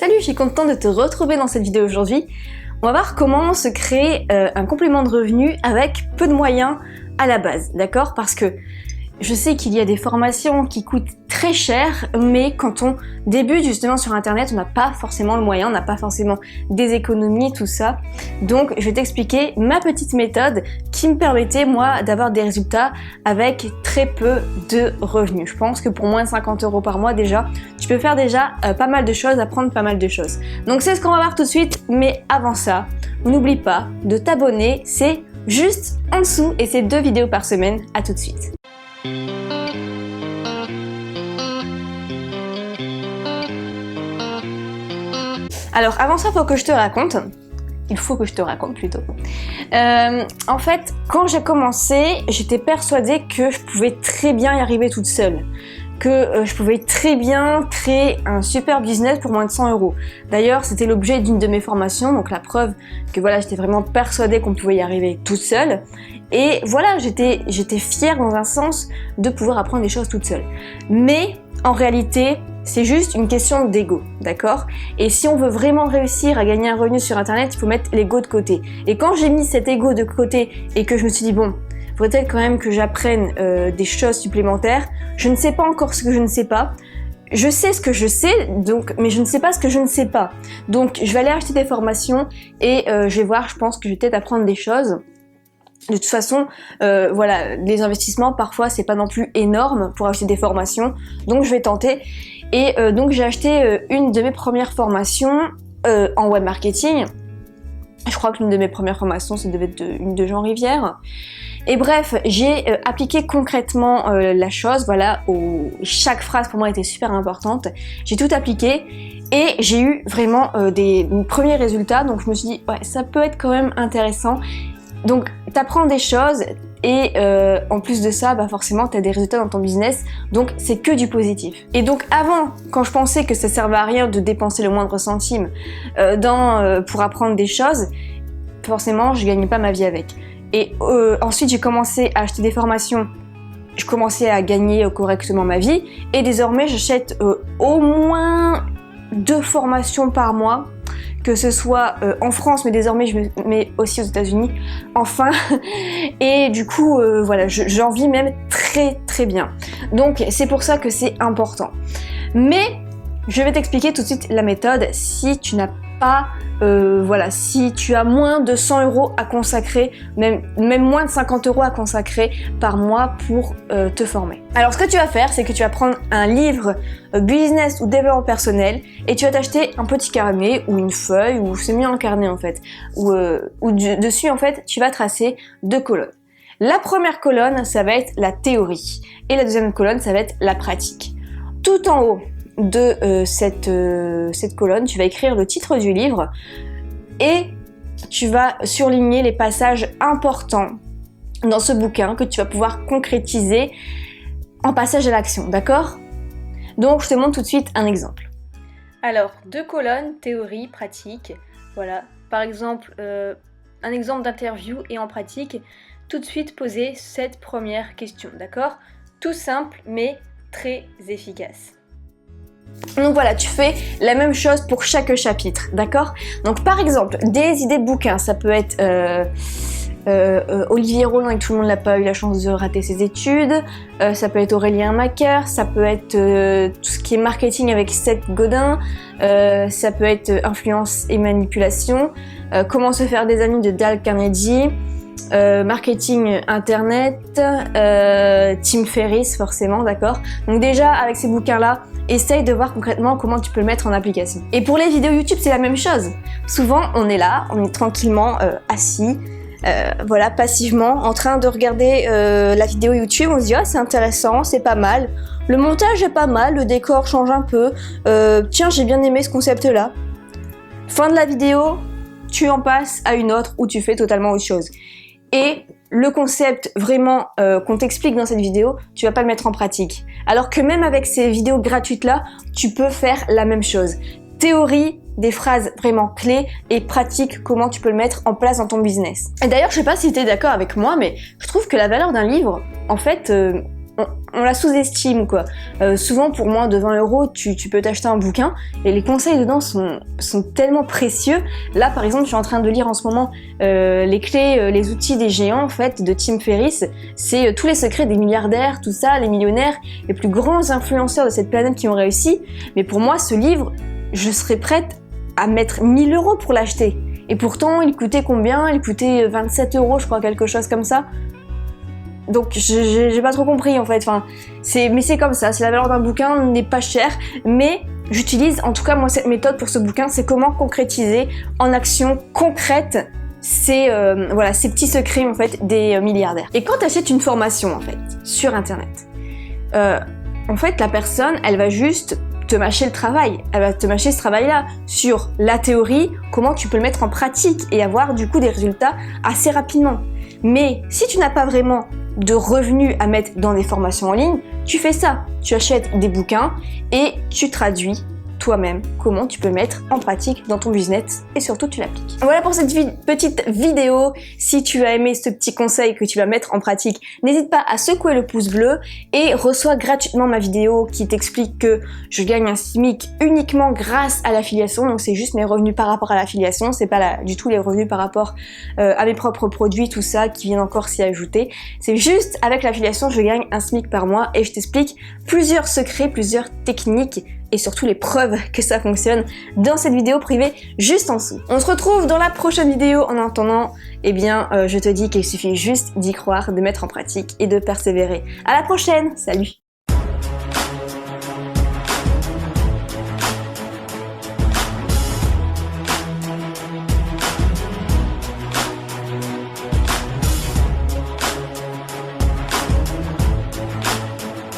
Salut, je suis contente de te retrouver dans cette vidéo aujourd'hui. On va voir comment se créer un complément de revenu avec peu de moyens à la base, d'accord? Parce que je sais qu'il y a des formations qui coûtent très cher, mais quand on débute justement sur internet, on n'a pas forcément le moyen, on n'a pas forcément des économies, tout ça. Donc je vais t'expliquer ma petite méthode qui me permettait moi d'avoir des résultats avec très peu de revenus. Je pense que pour moins de 50 € par mois déjà, tu peux faire déjà pas mal de choses, apprendre pas mal de choses. Donc c'est ce qu'on va voir tout de suite, mais avant ça, n'oublie pas de t'abonner, c'est juste en dessous et c'est 2 vidéos par semaine. À tout de suite. Alors avant ça, il faut que je te raconte plutôt. En fait, quand j'ai commencé, j'étais persuadée que je pouvais très bien y arriver toute seule. Que je pouvais très bien créer un super business pour moins de 100 €. D'ailleurs, c'était l'objet d'une de mes formations, donc la preuve que voilà, j'étais vraiment persuadée qu'on pouvait y arriver toute seule. Et voilà, j'étais fière dans un sens de pouvoir apprendre des choses toute seule. Mais en réalité, c'est juste une question d'ego, d'accord? Et si on veut vraiment réussir à gagner un revenu sur internet, il faut mettre l'ego de côté. Et quand j'ai mis cet ego de côté et que je me suis dit bon, faudrait peut-être quand même que j'apprenne des choses supplémentaires. Je ne sais pas encore ce que je ne sais pas. Je sais ce que je sais, mais je ne sais pas ce que je ne sais pas. Donc je vais aller acheter des formations et je vais voir, je pense que je vais peut-être apprendre des choses. De toute façon, voilà, les investissements parfois c'est pas non plus énorme pour acheter des formations. Donc je vais tenter. Et donc j'ai acheté une de mes premières formations en web marketing. Je crois que l'une de mes premières formations, ça devait être une de Jean Rivière. Et bref, j'ai appliqué concrètement la chose, voilà, chaque phrase pour moi était super importante. J'ai tout appliqué et j'ai eu vraiment des premiers résultats, donc je me suis dit, ouais, ça peut être quand même intéressant. Donc, t'apprends des choses et en plus de ça, bah forcément, t'as des résultats dans ton business, donc c'est que du positif. Et donc avant, quand je pensais que ça servait à rien de dépenser le moindre centime pour apprendre des choses, forcément, je gagnais pas ma vie avec. Et ensuite, j'ai commencé à acheter des formations, je commençais à gagner correctement ma vie, et désormais, j'achète au moins 2 formations par mois, que ce soit en France, mais désormais je me mets aussi aux États-Unis, enfin. Et du coup, voilà, j'en vis même très très bien. Donc c'est pour ça que c'est important. Mais je vais t'expliquer tout de suite la méthode si tu n'as pas, voilà, si tu as moins de 100 € à consacrer, même moins de 50 € à consacrer par mois pour te former. Alors ce que tu vas faire, c'est que tu vas prendre un livre business ou développement personnel et tu vas t'acheter un petit carnet ou une feuille, ou c'est mieux un carnet en fait, où dessus en fait tu vas tracer 2 colonnes. La première colonne, ça va être la théorie et la deuxième colonne, ça va être la pratique. Tout en haut de cette colonne, tu vas écrire le titre du livre et tu vas surligner les passages importants dans ce bouquin que tu vas pouvoir concrétiser en passage à l'action, d'accord? Donc je te montre tout de suite un exemple. Alors, 2 colonnes, théorie, pratique, voilà. Par exemple, un exemple d'interview et en pratique, tout de suite poser cette première question, d'accord? Tout simple mais très efficace. Donc voilà, tu fais la même chose pour chaque chapitre, d'accord? Donc par exemple, des idées de bouquins, ça peut être Olivier Roland et Tout le monde n'a pas eu la chance de rater ses études, ça peut être Aurélien Macaire, ça peut être tout ce qui est marketing avec Seth Godin, ça peut être influence et manipulation, comment se faire des amis de Dale Carnegie, marketing internet, Tim Ferriss forcément, d'accord? Donc déjà avec ces bouquins là, essaye de voir concrètement comment tu peux le mettre en application. Et pour les vidéos YouTube, c'est la même chose. Souvent on est là, on est tranquillement assis, voilà, passivement en train de regarder la vidéo YouTube, on se dit ah c'est intéressant, c'est pas mal, le montage est pas mal, le décor change un peu, tiens j'ai bien aimé ce concept là. Fin de la vidéo, tu en passes à une autre où tu fais totalement autre chose. Et le concept vraiment qu'on t'explique dans cette vidéo, tu vas pas le mettre en pratique. Alors que même avec ces vidéos gratuites là, tu peux faire la même chose. Théorie, des phrases vraiment clés et pratique, comment tu peux le mettre en place dans ton business. Et d'ailleurs, je sais pas si tu es d'accord avec moi, mais je trouve que la valeur d'un livre, en fait, on la sous-estime quoi. Souvent pour moins de 20 €, tu peux t'acheter un bouquin et les conseils dedans sont tellement précieux. Là par exemple je suis en train de lire en ce moment les clés, les outils des géants en fait de Tim Ferriss. C'est tous les secrets des milliardaires, tout ça, les millionnaires, les plus grands influenceurs de cette planète qui ont réussi. Mais pour moi ce livre, je serais prête à mettre 1000 € pour l'acheter. Et pourtant il coûtait combien? Il coûtait 27 € je crois, quelque chose comme ça. Donc j'ai pas trop compris en fait, mais c'est comme ça, la valeur d'un bouquin n'est pas chère, mais j'utilise en tout cas moi cette méthode pour ce bouquin, c'est comment concrétiser en action concrète ces petits secrets en fait des milliardaires. Et quand tu achètes une formation en fait sur internet, en fait la personne elle va juste te mâcher le travail, elle va te mâcher ce travail-là sur la théorie, comment tu peux le mettre en pratique et avoir du coup des résultats assez rapidement. Mais si tu n'as pas vraiment de revenus à mettre dans des formations en ligne, tu fais ça, tu achètes des bouquins et tu traduis toi-même comment tu peux mettre en pratique dans ton business et surtout tu l'appliques. Voilà pour cette petite vidéo. Si tu as aimé ce petit conseil que tu vas mettre en pratique, n'hésite pas à secouer le pouce bleu et reçois gratuitement ma vidéo qui t'explique que je gagne un SMIC uniquement grâce à l'affiliation. Donc c'est juste mes revenus par rapport à l'affiliation, c'est pas du tout les revenus par rapport à mes propres produits, tout ça qui viennent encore s'y ajouter. C'est juste avec l'affiliation je gagne un SMIC par mois et je t'explique plusieurs secrets, plusieurs techniques et surtout les preuves que ça fonctionne dans cette vidéo privée juste en dessous. On se retrouve dans la prochaine vidéo. En attendant, je te dis qu'il suffit juste d'y croire, de mettre en pratique et de persévérer. À la prochaine, salut!